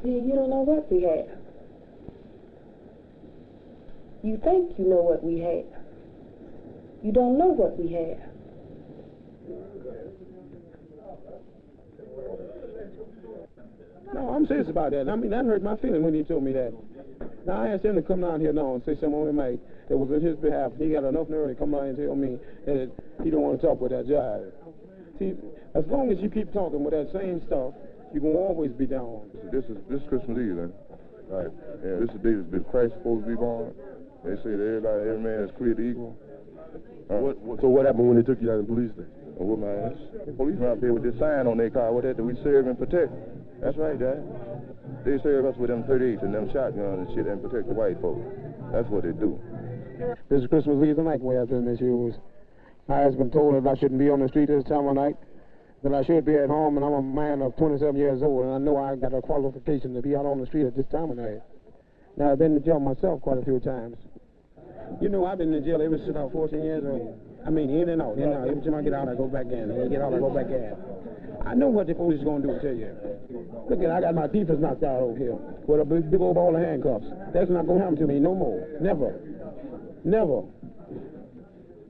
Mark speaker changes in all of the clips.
Speaker 1: You don't know what we have. You think you know what we have. You don't know what we have.
Speaker 2: No, I'm serious about that. I mean, that hurt my feeling when he told me that. Now, I asked him to come down here now and say something on the mic that was in his behalf. He got enough nerve to come down and tell me that he don't want to talk with that jive. See, as long as you keep talking with that same stuff, you're going to always be down.
Speaker 3: This is Christmas Eve, then. Right. Yeah, this is the day that Christ is supposed to be born. They say that every man is created equal.
Speaker 4: So what happened when they took you down to the police station?
Speaker 3: Well, man, the policemen out there with this sign on their car, what that we serve and protect. That's right, Dad. They serve us with them 38s and them shotguns and shit and protect the white folks. That's what they do.
Speaker 2: This is Christmas Eve night way after this year. I has been told that I shouldn't be on the street this time of night, that I should be at home, and I'm a man of 27 years old, and I know I got a qualification to be out on the street at this time of night. Now, I've been to jail myself quite a few times. You know, I've been in jail ever since I was 14 years old. I mean, in and out, in and out. Every time I get out, I go back in. When I get out, I go back in. I know what the police is going to do to you. Look at, I got my teeth knocked out over here with a big old ball of handcuffs. That's not going to happen to me no more. Never. Never.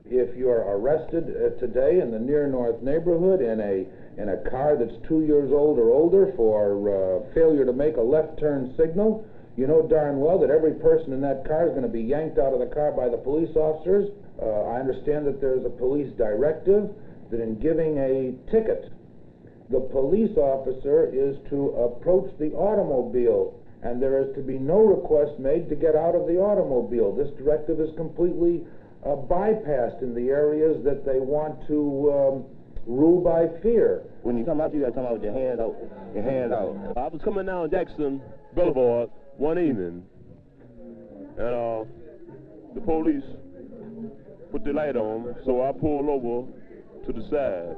Speaker 5: If you're arrested today in the Near North neighborhood in a car that's 2 years old or older for failure to make a left turn signal, you know darn well that every person in that car is going to be yanked out of the car by the police officers. I understand that there's a police directive that in giving a ticket, the police officer is to approach the automobile, and there is to be no request made to get out of the automobile. This directive is completely bypassed in the areas that they want to rule by fear.
Speaker 4: When you come out, you got to come out with your hand out. Your hand out.
Speaker 6: I was coming down Jackson Boulevard one evening, and the police put the light on, so I pulled over to the side.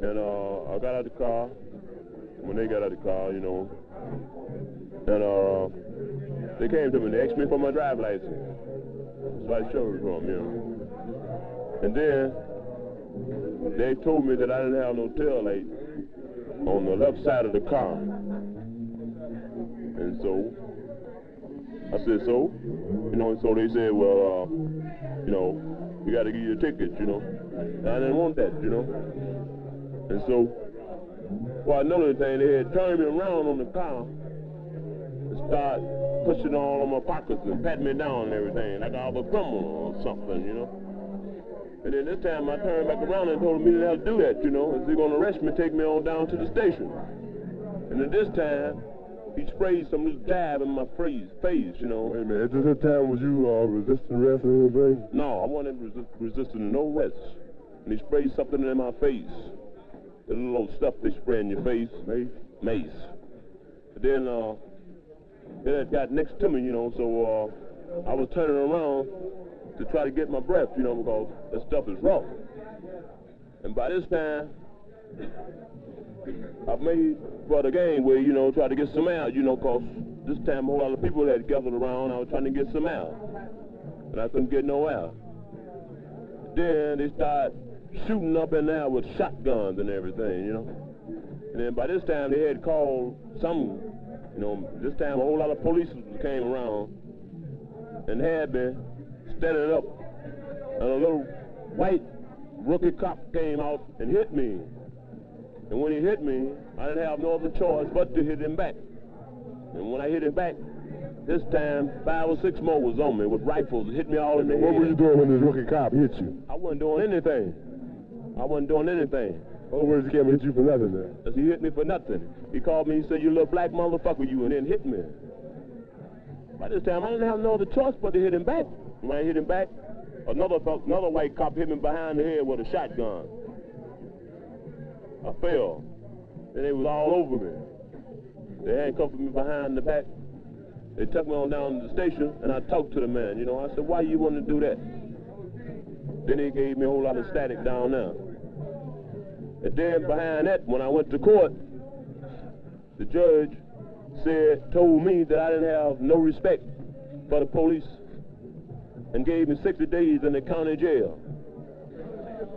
Speaker 6: And I got out of the car, when they got out of the car, you know, and they came to me and they asked me for my driver's license. So I showed it to them, you know. And then they told me that I didn't have no tail light on the left side of the car. And so I said, so? You know, and so they said, well, you know, we got to give you a ticket, you know. And I didn't want that, you know. And so, well, another thing, they had turned me around on the car and start pushing all on my pockets and patting me down and everything, like I was a criminal or something, you know. And then this time I turned back around and told them he didn't have to do that, you know. If they're going to arrest me, take me on down to the station. And then this time, he sprayed some little dab in my face, you know.
Speaker 4: Wait a minute, at this time was you resisting arrest or anything?
Speaker 6: No, I wasn't resisting no arrest. And he sprayed something in my face. The little old stuff they spray in your face.
Speaker 4: Mace?
Speaker 6: Mace. And then it got next to me, you know, so I was turning around to try to get my breath, you know, because that stuff is rough. And by this time, I've made for the gangway, you know, try to get some air, you know, because this time a whole lot of people had gathered around. I was trying to get some air, and I couldn't get no air. Then they started shooting up in there with shotguns and everything, you know. And then by this time they had called some, you know, this time a whole lot of police came around and had me standing up, and a little white rookie cop came out and hit me. And when he hit me, I didn't have no other choice but to hit him back. And when I hit him back, this time 5 or 6 more was on me with rifles, hit me all in the head.
Speaker 4: What were you doing when this rookie cop hit you?
Speaker 6: I wasn't doing anything. I wasn't doing anything.
Speaker 4: In other words, he came and hit you for nothing then?
Speaker 6: Because he hit me for nothing. He called me and said, you little black motherfucker, you, and then hit me. By this time, I didn't have no other choice but to hit him back. When I hit him back, another white cop hit me behind the head with a shotgun. I fell. And they was all over me. They handcuffed me behind the back. They took me on down to the station, and I talked to the man. You know, I said, why you want to do that? Then he gave me a whole lot of static down there. And then behind that, when I went to court, the judge told me that I didn't have no respect for the police and gave me 60 days in the county jail.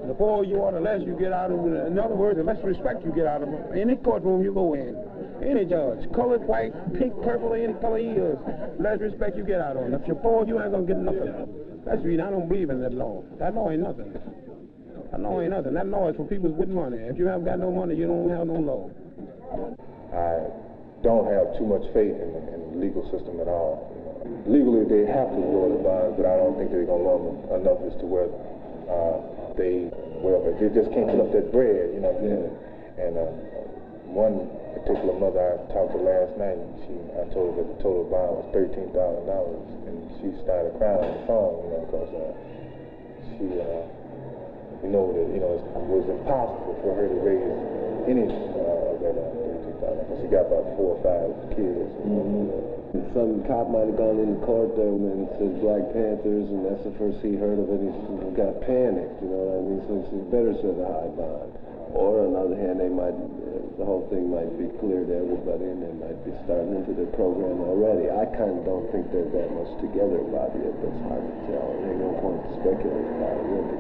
Speaker 2: The more you are, the less you get out of it. In other words, the less respect you get out of it. Any courtroom you go in. Any judge, colored, white, pink, purple, any color he is, less respect you get out on. If you're poor, you ain't gonna get nothing. That's the reason I don't believe in that law. That law ain't nothing. That law ain't nothing. That law is for people with money. If you haven't got no money, you don't have no law.
Speaker 7: I don't have too much faith in the legal system at all. Legally, they have to lower the bonds, but I don't think they're going to lower them enough as to where they just can't put up that bread, you know. And one particular mother I talked to last night, I told her that the total bond was $13,000, and she started crying on the phone, you know, because she, you know, that it was impossible for her to raise any of that $13,000. She got about 4 or 5 kids.
Speaker 8: Some cop might have gone into court there and said Black Panthers, and that's the first he heard of it. He got panicked, you know what I mean? So he better set a high bond. Or on the other hand, the whole thing might be clear to everybody, and they might be starting into their program already. I kind of don't think they're that much together about it, but it's hard to tell. There ain't no point to speculate about it, really.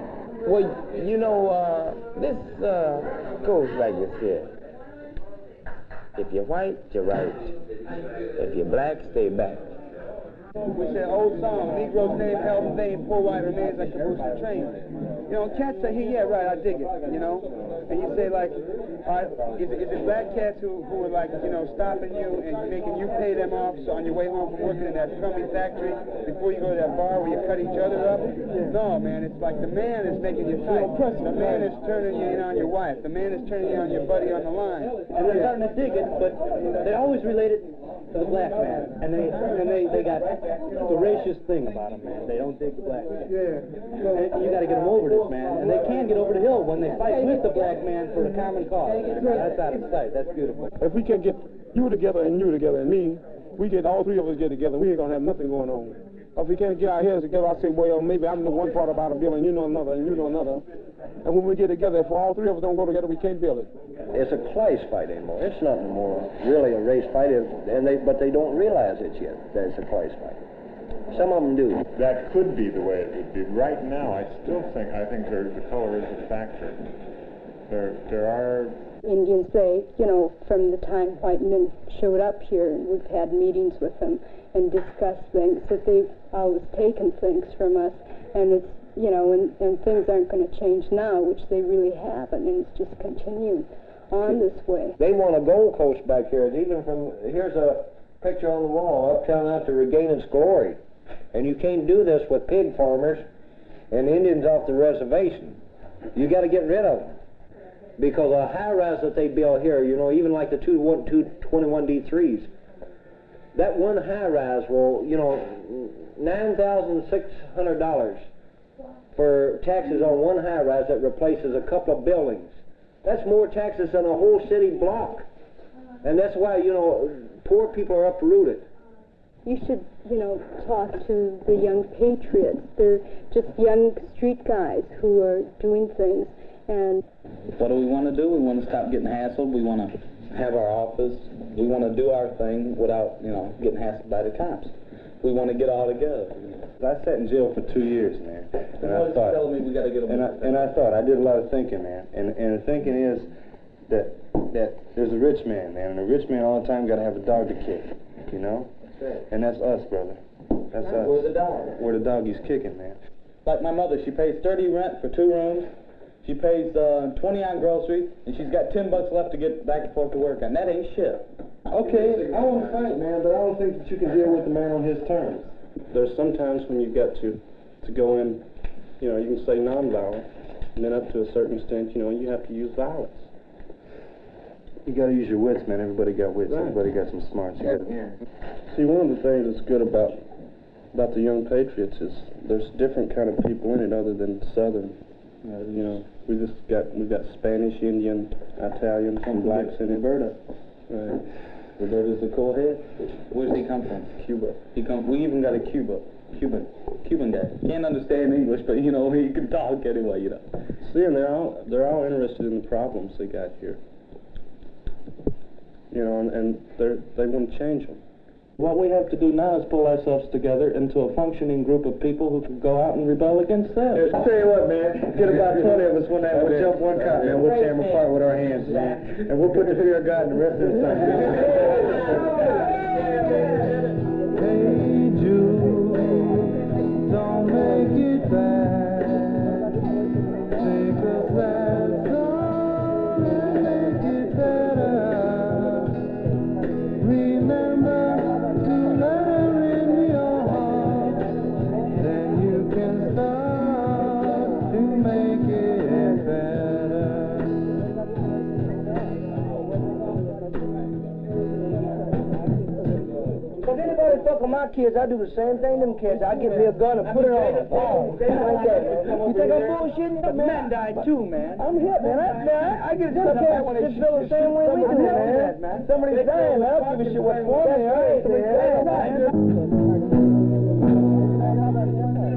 Speaker 9: Well, you know, this goes like this here. If you're white, you're right. If you're black, stay back.
Speaker 10: We say old song, Negroes name held in vain, poor white remains like a booster train. You know, cats say, hey, yeah, right, I dig it, you know? And you say, like, is it black cats who are, like, you know, stopping you and making you pay them off so on your way home from working in that scummy factory before you go to that bar where you cut each other up? No, man, it's like the man is making you tight. The man is turning you in on your wife. The man is turning you on your buddy on the line.
Speaker 11: And they're starting to dig it, but they always relate it to the black man. And they got the racist thing about them, man. They don't dig the black man.
Speaker 10: Yeah.
Speaker 11: And you got to get them over this, man. And they can get over the hill when they fight with the black man for the common cause. That's out of sight. That's beautiful.
Speaker 2: If we can get you together and me, we get all three of us get together, we ain't gonna have nothing going on. If we can't get our heads together, I say, well, maybe I'm the one part about a bill and you know another and you know another. And when we get together, if all three of us don't go together, we can't build it.
Speaker 8: It's a class fight anymore. It's not more really a race fight, but they don't realize it yet that it's a class fight. Some of them do.
Speaker 12: That could be the way it would be. Right now, I think the color is a factor. There are...
Speaker 13: Indians say, you know, from the time white men showed up here, and we've had meetings with them and discussed things, that they've always taken things from us, and it's, you know, and things aren't going to change now, which they really haven't, and it's just continuing on this way.
Speaker 8: They want a Gold Coast back here. Here's a picture on the wall, Uptown out to regain its glory. And you can't do this with pig farmers and Indians off the reservation. You got to get rid of them. Because a high-rise that they build here, you know, even like the 221D3s, that one high-rise will, you know, $9,600 for taxes on one high-rise that replaces a couple of buildings. That's more taxes than a whole city block. And that's why, you know, poor people are uprooted.
Speaker 13: You should, you know, talk to the young patriots. They're just young street guys who are doing things. And
Speaker 14: what do we want to do? We want to stop getting hassled. We want to have our office. We want to do our thing without, you know, getting hassled by the cops. We want to get all together.
Speaker 15: I sat in jail for 2 years, man. And I thought,
Speaker 14: telling me we got to get them.
Speaker 15: And I thought, I did a lot of thinking, man. And the thinking is that there's a rich man, man, and a rich man all the time got to have a dog to kick, you know?
Speaker 14: That's right.
Speaker 15: And that's us, brother. That's us.
Speaker 14: We're the dog.
Speaker 15: We're the dog he's kicking, man.
Speaker 14: Like my mother, she pays $30 rent for 2 rooms. She pays $20 on groceries, and she's got $10 left to get back and forth to work, and that ain't shit.
Speaker 8: Okay, I want to fight, man, but I don't think that you can deal with the man on his terms.
Speaker 15: There's sometimes when you've got to go in, you know, you can say nonviolent, and then up to a certain extent, you know, you have to use violence. You got to use your wits, man. Everybody got wits. Right. Everybody got some smarts. See, one of the things that's good about the Young Patriots is there's different kind of people in it other than Southern. You know, we've got Spanish, Indian, Italian, some blacks in it.
Speaker 14: Roberta.
Speaker 15: Right.
Speaker 14: Roberta's the cool head. Where does he come from?
Speaker 15: Cuba.
Speaker 14: We even got a Cuban guy. Can't understand English, but you know he can talk anyway. You know.
Speaker 15: See, and they're all interested in the problems they got here. You know, and they want to change them.
Speaker 11: What we have to do now is pull ourselves together into a functioning group of people who can go out and rebel against them.
Speaker 10: I'll tell you what, man. Get about 20 of us one night, we'll jump one cop, man. We'll tear them apart with our hands, man. And we'll put the fear of God in the rest of the time.
Speaker 16: Hey Jude, don't make it bad. Take a sad song and make it better. Remember to let her in your heart, then you can start to make it better.
Speaker 10: If anybody fuck with my kids, I do the same thing them kids. I give me a gun and put it on. Oh, like that. You think I'm bullshitting? But men die too, man. I'm hip, man. I get just feel the same way we do, man. Somebody's dying. I don't give a shit what's for me. Somebody's dying, man.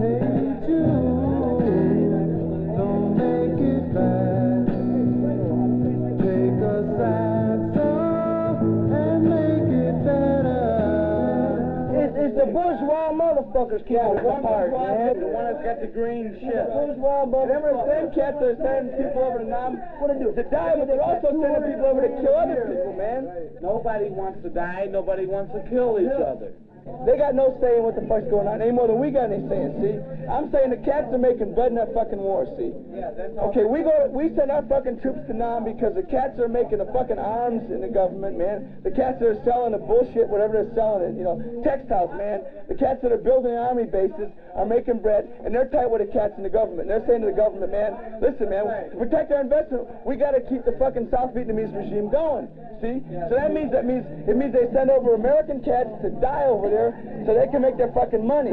Speaker 16: Hey Jude, don't make it bad. Take a sad song and make it better.
Speaker 10: It's the bourgeois motherfuckers keeping us apart, man.
Speaker 14: The one that's got the green shit.
Speaker 10: Bourgeois motherfuckers. Remember the same cats that are sending people over to Nam to die, but they're also sending people over to kill other people, man.
Speaker 14: Nobody wants to die. Nobody wants to kill each other.
Speaker 10: They got no say in what the fuck's going on any more than we got any say in, see? I'm saying the cats are making blood in that fucking war, see? Okay, we send our fucking troops to Nam because the cats are making the fucking arms in the government, man. The cats that are selling the bullshit, whatever they're selling it, you know, textiles, man. The cats that are building army bases are making bread, and they're tight with the cats in the government. They're saying to the government, man, listen, man, to protect our investment, we got to keep the fucking South Vietnamese regime going, see? So it means they send over American cats to die over there so they can make their fucking money.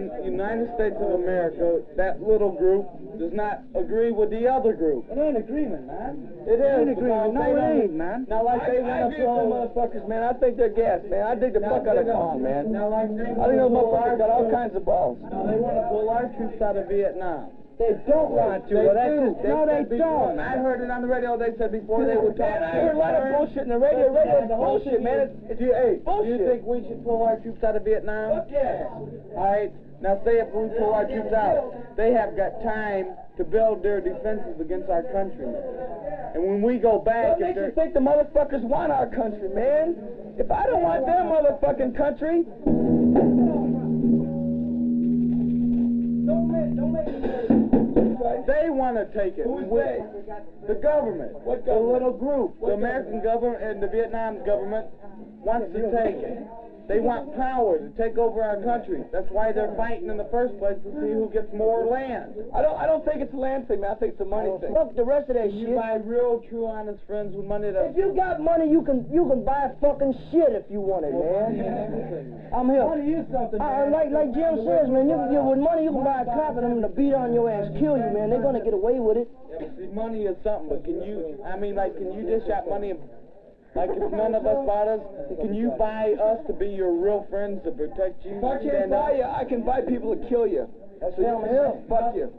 Speaker 14: The United States of America, that little group, does not agree with the other group.
Speaker 10: It ain't agreement, man.
Speaker 14: It
Speaker 10: ain't
Speaker 14: is.
Speaker 10: agreement. No, it ain't, man. Now, like they want to throw motherfuckers, man, I think they're gas, man. I dig the fuck out of Kong, man. I think those motherfuckers got all kinds of balls.
Speaker 14: Now, they want to pull our troops out of Vietnam.
Speaker 10: They don't want to.
Speaker 14: They
Speaker 10: do. No, they don't.
Speaker 14: I heard it on the radio. They said before they would talk.
Speaker 10: I heard a lot of bullshit in the radio. Radio's bullshit, man. It's bullshit.
Speaker 14: Do you think we should pull our troops out of Vietnam?
Speaker 10: Fuck yeah.
Speaker 14: All right. Now, say if we pull our troops out, they have got time to build their defenses against our country. And when we go back,
Speaker 10: what makes you think the motherfuckers want our country, man? If I don't want their motherfucking country, don't make
Speaker 14: they want to take it.
Speaker 10: Who's they?
Speaker 14: The government.
Speaker 10: What
Speaker 14: government?
Speaker 10: The little group.
Speaker 14: The American government and the Vietnam government wants to take it. They want power to take over our country. That's why they're fighting in the first place, to see who gets more land.
Speaker 10: I don't think it's a land thing, man. I think it's a money thing. Fuck the rest of that shit.
Speaker 14: You buy real, true, honest friends with money that...
Speaker 10: If you got money, you can buy fucking shit if you want it, man. I'm here.
Speaker 14: Money is something, man.
Speaker 10: Like Jim says, man, with money you can buy a cop and them to beat on your ass, kill you, man. They're gonna get away with it.
Speaker 14: Yeah, see, money is something, but can you dish out money and... Like if none of us bought us, can you buy us to be your real friends to protect you?
Speaker 10: If I can't buy you, I can buy people to kill you. That's what I'm here. Fuck you.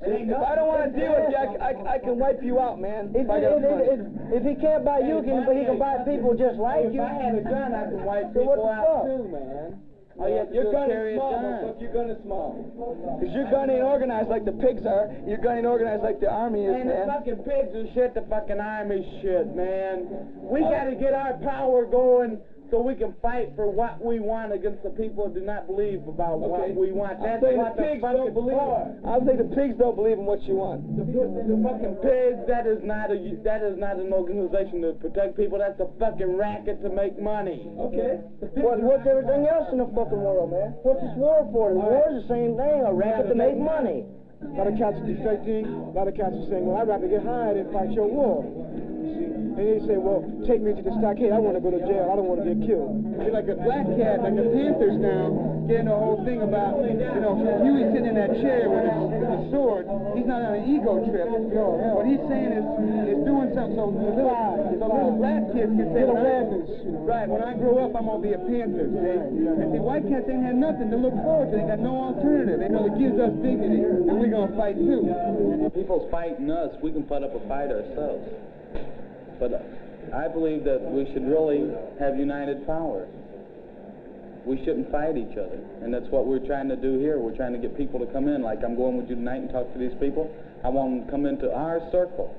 Speaker 10: If I don't want to deal with you, I can wipe you out, man. If he can't buy you, he can buy people just like you.
Speaker 14: If I had a gun, I could wipe people out too, man. Oh, yeah,
Speaker 10: your gun is small, motherfucker. Your gun is small. Because your gun ain't organized like the pigs are. Your gun ain't organized like the army is, man.
Speaker 14: The fucking pigs are shit, the fucking army shit, man. We got to get our power going so we can fight for what we want against the people who do not believe about what we want. That's what the pigs don't believe.
Speaker 10: I think the pigs don't believe in what you want.
Speaker 14: The fucking pigs, that is not an organization to protect people. That's a fucking racket to make money.
Speaker 10: Okay. What's everything else in the fucking world, man? What's this war for? The war's the same thing, a racket to make money.
Speaker 2: A lot of cats are defecting. A lot of cats are saying, well, I'd rather get hired than fight your war. You see?
Speaker 10: and they say, well, take me to the stockade. I want to go to jail. I don't want to get killed. It's like a black cat, like the Panthers now, getting the whole thing about, you know, Huey sitting in that chair with his sword. He's not on an ego trip. What he's saying is doing something so little black kids can say, right, when I grow up, I'm going to be a Panther. And see, white cats ain't had nothing to look forward to. They got no alternative. They know it gives us dignity, and we're going to fight too.
Speaker 17: People's fighting us, we can put up a fight ourselves. But I believe that we should really have united power. We shouldn't fight each other, and that's what we're trying to do here. We're trying to get people to come in, like I'm going with you tonight and talk to these people. I want them to come into our circle.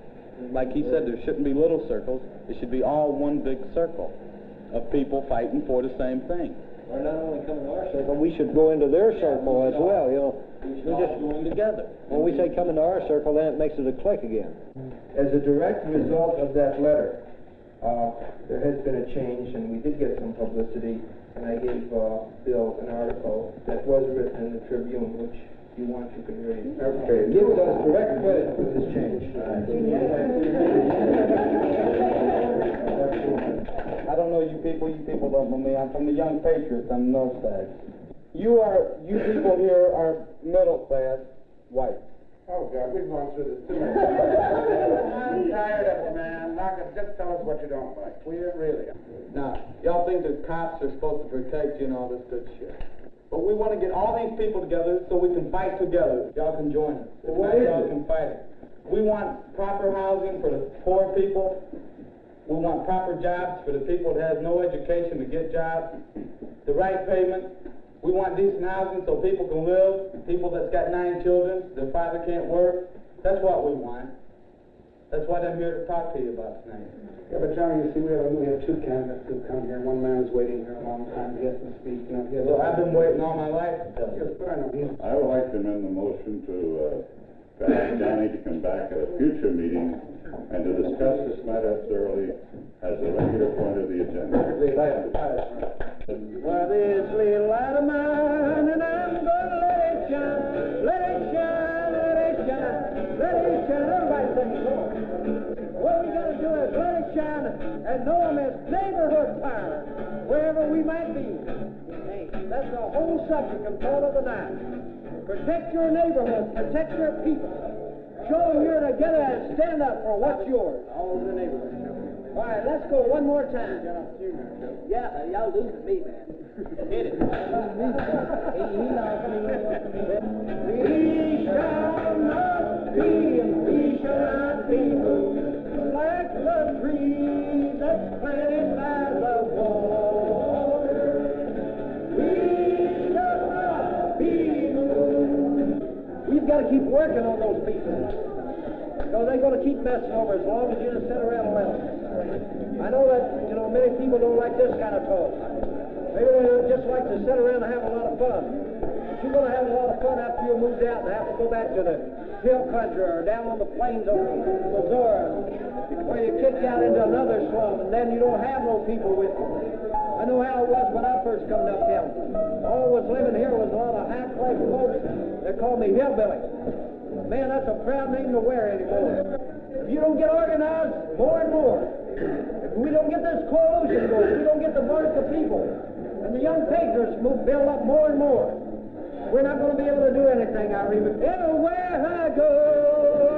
Speaker 17: Like he said, there shouldn't be little circles. It should be all one big circle of people fighting for the same thing.
Speaker 18: We're not only coming to our circle, we should go into their circle as well, you know.
Speaker 17: We should all join together.
Speaker 18: When we say come into our circle, then it makes it a clique again.
Speaker 19: As a direct result of that letter, there has been a change, and we did get some publicity, and I gave Bill an article that was written in the Tribune, which if you want, you can read. It gives us direct credit for this change.
Speaker 14: I don't know you people don't know me. I'm from the Young Patriots on the North Side. You people here are middle class white.
Speaker 19: Oh, God, we've gone through this too.
Speaker 14: I'm tired of it, man. Just tell us what you don't like. We really. Now, y'all think that cops are supposed to protect you and all this good shit. But we want to get all these people together so we can fight together. Y'all can join us. If not, y'all can fight it. We want proper housing for the poor people. We want proper jobs for the people that have no education to get jobs. The right payment. We want decent housing so people can live. People that's got 9 children, their father can't work. That's what we want. That's what I'm here to talk to you about tonight.
Speaker 10: Yeah, but Johnny, you see, we have 2 candidates who come here. One man's waiting here a long time to get to speak. You know,
Speaker 14: So I've been waiting all my life to tell you.
Speaker 10: Yes, but I know him.
Speaker 12: I would like to amend the motion to ask Johnny to come back at a future meeting and to discuss this matter thoroughly as a regular point of the agenda.
Speaker 16: Well, this little light of mine, and I'm gonna let it shine, let it shine, let it shine, let it shine. Everybody sing it, come on. What we gotta do is let it shine and know them as neighborhood fire, wherever we might be. Hey, that's the whole subject of thought of the night. Protect your neighborhood, protect your people. Show them you're together and stand up for what's yours. All over the neighborhood. All right, let's go one more time. Yeah, y'all losing me, man. Hit it. We shall not be moved like the tree that's planted by the water. We shall not be moved. We've got to keep working on those people. Because they're going to keep messing over as long as you just sit around and let them. I know that, you know, many people don't like this kind of talk. Maybe they just like to sit around and have a lot of fun. But you're going to have a lot of fun after you're moved out and have to go back to the hill country or down on the plains over Missouri, where you kick you out into another slum, and then you don't have no people with you. I know how it was when I first come uptown. All was living here was a lot of high-class folks. They called me hillbilly. Man, that's a proud name to wear anymore. If you don't get organized more and more, if we don't get this coalition going, if we don't get the voice of people, and the young patriots build up more and more, we're not going to be able to do anything, I remember. Everywhere I go,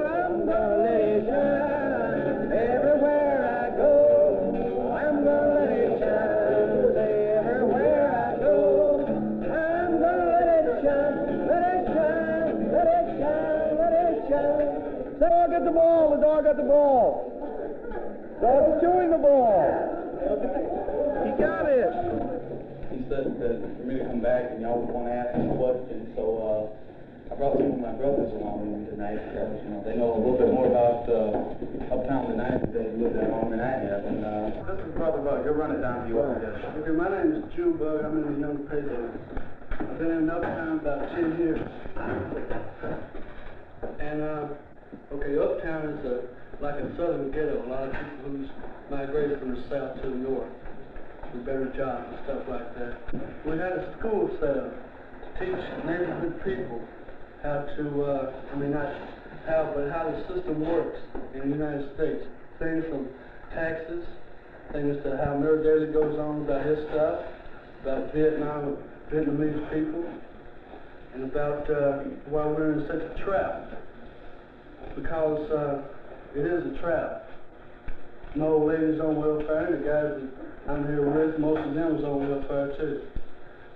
Speaker 16: I'm going to let it shine. Everywhere I go, I'm going to let it shine. Everywhere I go, I'm going to let it shine. Let it shine, let it shine, let it shine. The dog at the ball, the dog at the ball. Dog's chewing the ball. He got it.
Speaker 17: He said that for me to come back and y'all would want to ask me questions, so I brought some of my brothers along with me tonight because, you know, they know a little bit more about uptown than I do. They lived at home than I have. And this is Brother Bug. He'll run it down to you all together.
Speaker 10: Okay, my name is Drew Bug. I'm in the Young Patriots. I've been in Uptown about 10 years. And, okay, Uptown is like a southern ghetto. A lot of people who's migrated from the south to the north for better jobs and stuff like that. We had a school set up to teach neighborhood people how to, not how, but how the system works in the United States. Things from
Speaker 20: taxes, things that how Mayor Daley goes on about his stuff, about Vietnam, Vietnamese people, and about why we're in such a trap. Because it is a trap. My old lady's on welfare, and the guys that I'm here with, most of them was on welfare too.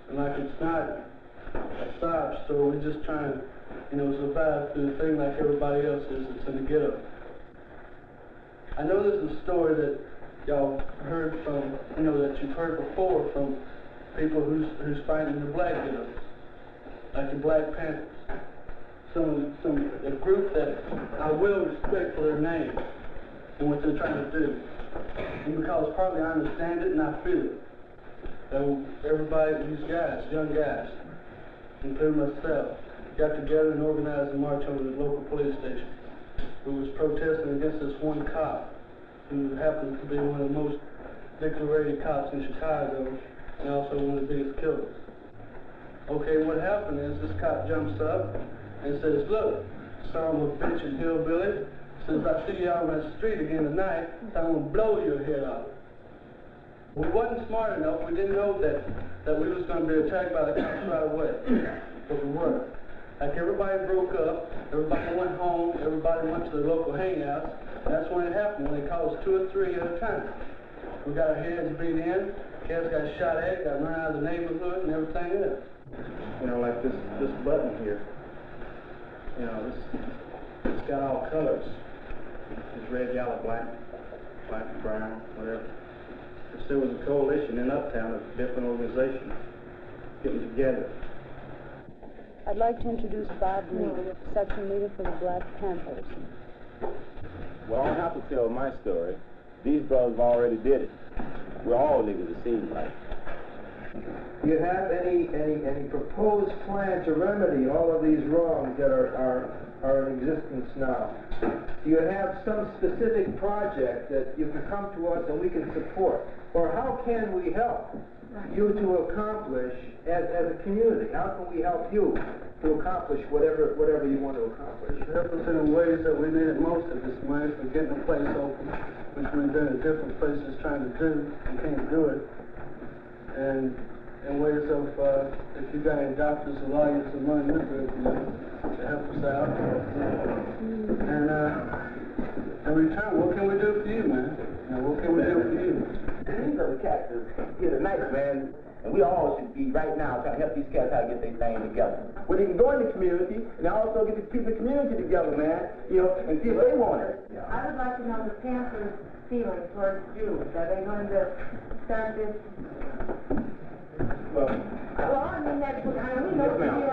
Speaker 20: And like it's not a sob story, we're just trying to, survive through the thing like everybody else is that's in the ghetto. I know this is a story that y'all heard from, that you've heard before from people who's fighting the black ghettos, like the Black Panthers. A group that I will respect for their names and what they're trying to do. And because partly I understand it and I feel it. And everybody, these guys, young guys, including myself, got together and organized a march over the local police station who was protesting against this one cop who happens to be one of the most decorated cops in Chicago and also one of the biggest killers. Okay, what happened is this cop jumps up and says, look, son of a bitch and hillbilly, says, if I see you out on that street again tonight, I'm going to blow your head off. We wasn't smart enough, we didn't know that we was going to be attacked by the cops right away, but we weren't. Like everybody broke up, everybody went home, everybody went to their local hangouts, and that's when it happened, when they called us 2 or 3 at a time. We got our heads beat in, kids got shot at, got run out of the neighborhood and everything else.
Speaker 11: Like this button here. It's got all colors. It's red, yellow, black, brown, whatever. If there was a coalition in Uptown of different organizations getting together.
Speaker 13: I'd like to introduce Bob Reed, section leader for the Black Panthers.
Speaker 9: Well, I don't have to tell my story. These brothers already did it. We're all niggas, it seems like.
Speaker 19: Do you have any proposed plan to remedy all of these wrongs that are in existence now? Do you have some specific project that you can come to us and we can support? Or how can we help you to accomplish as a community? How can we help you to accomplish whatever you want to accomplish?
Speaker 20: Help us in the ways that we need it most at this moment, for getting the place open, which we've been at different places trying to do and can't do it. And in ways of, if you got any doctors or lawyers or money, to help us out. And in return, what can we do for you, man? What can we do for you?
Speaker 9: These are the cats here tonight, man, and we all should be right now trying to help these cats how to get their thing together. Well, they can go in the community and also get the people in the community together, man, and see if they want it.
Speaker 21: I would like to know the Panthers' feeling towards Jews. Are they going to start this?
Speaker 9: Well,
Speaker 21: I mean, that's what I mean.
Speaker 9: Yes, ma'am.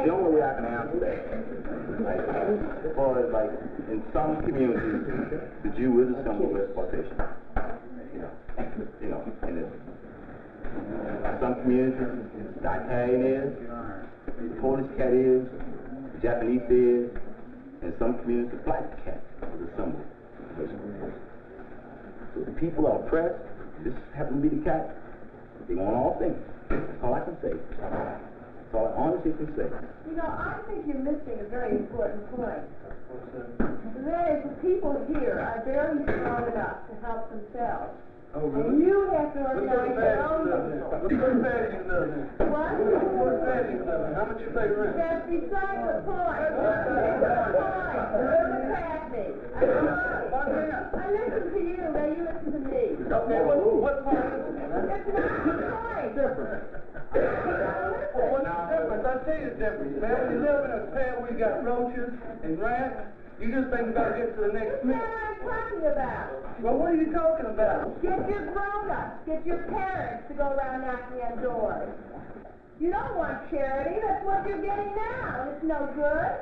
Speaker 9: The only way I can answer that, as far as in some communities, the Jew is a symbol of exploitation. And in some communities, the Italian is, the Polish cat is, the Japanese is, and some communities, the black cat is a symbol. So the people are oppressed, this happens to be the cat, they want all things. That's all I can say. That's all I honestly can say.
Speaker 21: I think you're missing a very important point. That is, the people here are very strong enough to help themselves.
Speaker 20: Oh, really?
Speaker 21: And you have to organize your own people.
Speaker 20: What sort of bad you live in?
Speaker 21: What?
Speaker 20: What sort of bad you live in? How much you pay rent?
Speaker 21: That's beside the point. Don't attack me. I listen to you, now you listen to me.
Speaker 20: Okay, what part is it?
Speaker 21: That's not the point.
Speaker 20: Different. Well, what's the difference? I'll tell you the difference, man. When you live in a pen where you got roaches and rats, you just think you got to get to the next minute.
Speaker 21: That's what I'm talking about.
Speaker 20: Well, what are you talking about?
Speaker 21: Get your grown-ups, get your parents to go around knocking on doors. You don't want charity, that's what you're getting now, and it's no good.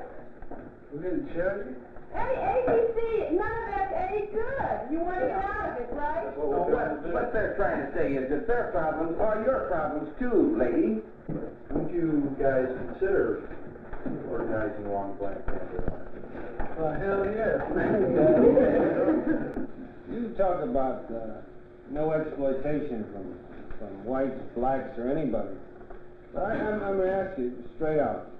Speaker 20: We're getting charity?
Speaker 21: ABC, none of that's any good. You want to get out of it, right?
Speaker 9: Well, what they're trying to say is that their problems are your problems too, lady.
Speaker 19: Would you guys consider organizing along Black Panther?
Speaker 20: Well, hell yeah.
Speaker 18: You talk about no exploitation from whites, blacks, or anybody. But I'm going to ask you straight out.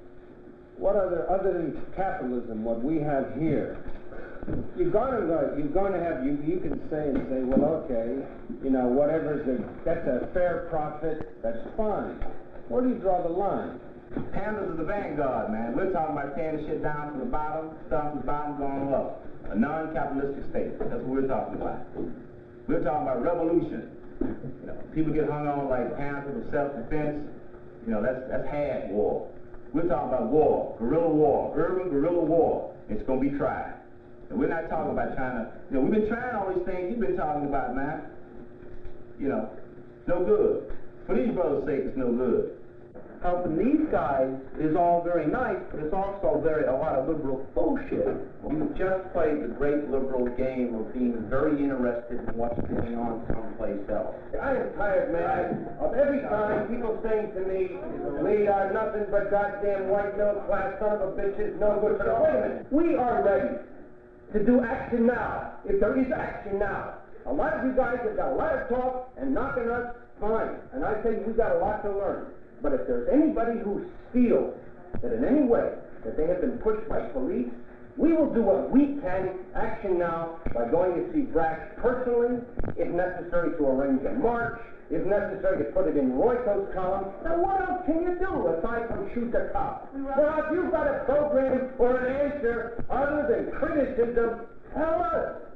Speaker 1: what other than capitalism, what we have here, you're going to have, you can say, well, okay, you know, that's a fair profit, that's fine. Where do you draw the line?
Speaker 9: Handlers of the vanguard, man. We're talking about tearing the shit down from the bottom, starting from the bottom, going up. A non-capitalistic state. That's what we're talking about. We're talking about revolution. You know, people get hung on like panthers of self-defense. You know, that's hard war. We're talking about war, guerrilla war, urban guerrilla war. It's going to be tried. And we're not talking about trying to, you know, we've been trying all these things you've been talking about, man. You know, it's no good. For these brothers' sake, it's no good.
Speaker 22: Helping these guys is all very nice, but it's also a lot of liberal bullshit. You just played the great liberal game of being very interested in what's going on someplace else.
Speaker 1: I am tired, man, of every time people saying to me, we are nothing but goddamn white middle class son of a bitches, no good for the... Wait a minute, we are ready to do action now, if there is action now. A lot of you guys have got a lot of talk and knocking us, fine, and I tell you, we've got a lot to learn. But if there's anybody who feels that in any way that they have been pushed by police, we will do what we can, action now, by going to see Brack personally, if necessary to arrange a march, if necessary to put it in Royco's column. Now what else can you do aside from shoot the cop? Now if you've got a program or an answer other than criticism, tell us.